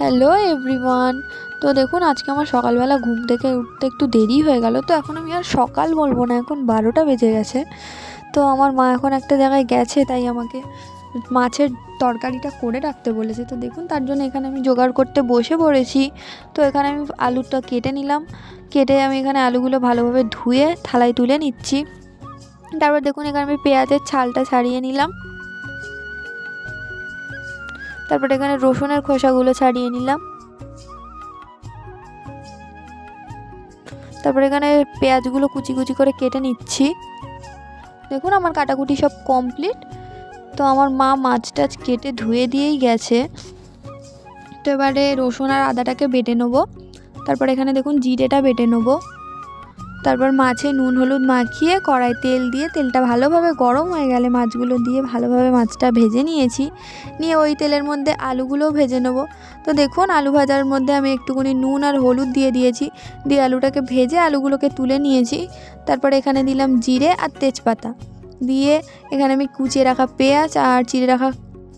Hello everyone. তো দেখুন আজকে আমার সকালবেলা ঘুম থেকে উঠতে একটু দেরি হয়ে গেল। তো এখন আমি আর সকাল বলবো না, এখন 12টা বেজে গেছে। তো আমার মা এখন একটা জায়গায় গেছে, তাই আমাকে মাছের তরকারিটা করে রাখতে বলেছে। তো দেখুন তার জন্য এখানে আমি জোগাড় করতে বসে পড়েছি। তো এখানে আমি আলুটা কেটে নিলাম। কেটে আমি এখানে আলুগুলো ভালোভাবে ধুয়ে থালায় তুলে নিচ্ছি। তারপর দেখুন এখানে আমি পেঁয়াজের ছালটা ছাড়িয়ে নিলাম। তারপর এখানে রসুনের খোসাগুলো ছাড়িয়ে নিলাম। তারপর এখানে পেঁয়াজগুলো কুচি কুচি করে কেটে নিচ্ছি। দেখুন আমার কাটাকুটি সব কমপ্লিট। তো আমার মা মাছ টাছ কেটে ধুয়ে দিয়েই গেছে। তো এবারে রসুন আর আদাটাকে বেটে নেবো। তারপর এখানে দেখুন জিরেটা বেটে নেবো। তারপর মাছে নুন হলুদ মাখিয়ে কড়াই তেল দিয়ে, তেলটা ভালোভাবে গরম হয়ে গেলে মাছগুলো দিয়ে ভালোভাবে মাছটা ভেজে নিয়েছি। নিয়ে ওই তেলের মধ্যে আলুগুলোও ভেজে নেবো। তো দেখুন আলু ভাজার মধ্যে আমি একটুখানি নুন আর হলুদ দিয়ে দিয়েছি। দিয়ে আলুটাকে ভেজে আলুগুলোকে তুলে নিয়েছি। তারপর এখানে দিলাম জিরে আর তেজপাতা। দিয়ে এখানে আমি কুচিয়ে রাখা পেঁয়াজ আর চিড়ে রাখা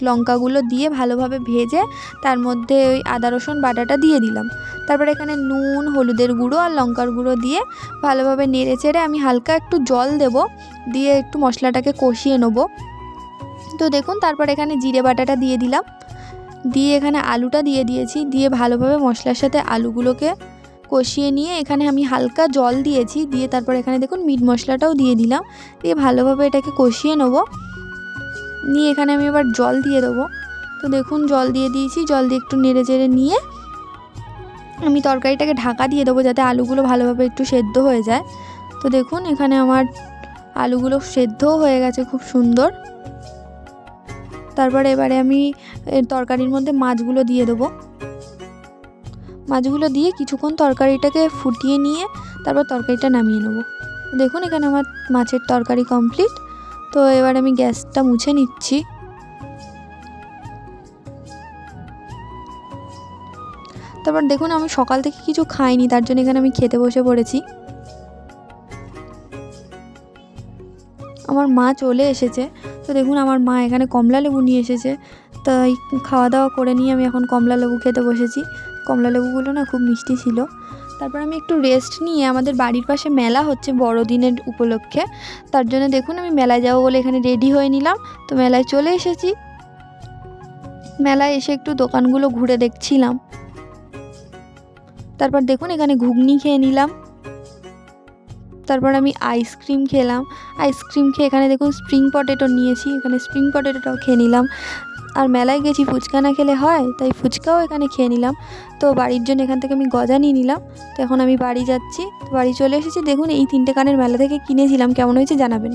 লঙ্কাগুলো দিয়ে ভালোভাবে ভেজে তার মধ্যে ওই আদা রসুন বাটাটা দিয়ে দিলাম। তারপর এখানে নুন হলুদের গুঁড়ো আর লঙ্কার গুঁড়ো দিয়ে ভালোভাবে নেড়ে চেড়ে আমি হালকা একটু জল দেব। দিয়ে একটু মশলাটাকে কষিয়ে নেব। তো দেখুন তারপর এখানে জিরে বাটাটা দিয়ে দিলাম। দিয়ে এখানে আলুটা দিয়ে দিয়েছি। দিয়ে ভালোভাবে মশলার সাথে আলুগুলোকে কষিয়ে নিয়ে এখানে আমি হালকা জল দিয়েছি। দিয়ে তারপর এখানে দেখুন মিট মশলাটাও দিয়ে দিলাম। দিয়ে ভালোভাবে এটাকে কষিয়ে নেব। নিয়ে এখানে আমি এবার জল দিয়ে দেবো। তো দেখুন জল দিয়ে দিয়েছি। জল দিয়ে একটু নেড়ে চেড়ে নিয়ে আমি তরকারিটাকে ঢাকা দিয়ে দেবো, যাতে আলুগুলো ভালোভাবে একটু সেদ্ধ হয়ে যায়। তো দেখুন এখানে আমার আলুগুলো সেদ্ধও হয়ে গেছে খুব সুন্দর। তারপরে এবারে আমি তরকারির মধ্যে মাছগুলো দিয়ে দেবো। মাছগুলো দিয়ে কিছুক্ষণ তরকারিটাকে ফুটিয়ে নিয়ে তারপর তরকারিটা নামিয়ে নেব। দেখুন এখানে আমার মাছের তরকারি কমপ্লিট। তো এবার আমি গ্যাসটা মুছে নিচ্ছি। তারপর দেখুন আমি সকাল থেকে কিছু খাইনি, তার জন্য এখানে আমি খেতে বসে পড়েছি। আমার মা চলে এসেছে। তো দেখুন আমার মা এখানে কমলা লেবু নিয়ে এসেছে। তাই খাওয়া দাওয়া করে নিয়ে আমি এখন কমলা লেবু খেতে বসেছি। কমলা লেবুগুলো না খুব মিষ্টি ছিল। তারপর আমি একটু রেস্ট নিয়ে, আমাদের বাড়ির পাশে মেলা হচ্ছে বড়দিনের উপলক্ষে, তার জন্য দেখুন আমি মেলায় যাবো বলে এখানে রেডি হয়ে নিলাম। তো মেলায় চলে এসেছি। মেলায় এসে একটু দোকানগুলো ঘুরে দেখছিলাম। তারপর দেখুন এখানে ঘুগনি খেয়ে নিলাম। তারপর আমি আইসক্রিম খেলাম। আইসক্রিম খেয়ে এখানে দেখুন স্প্রিং পটেটো নিয়েছি, এখানে স্প্রিং পটেটোটাও খেয়ে নিলাম। আর মেলায় গেছি, ফুচকা না খেলে হয়, তাই ফুচকাও এখানে খেয়ে নিলাম। তো বাড়ির জন্য এখান থেকে আমি গজা নিয়ে নিলাম। তো এখন আমি বাড়ি যাচ্ছি। তো বাড়ি চলে এসেছি। দেখুন এই 3টে কানের মেলা থেকে কিনেছিলাম, কেমন হয়েছে জানাবেন।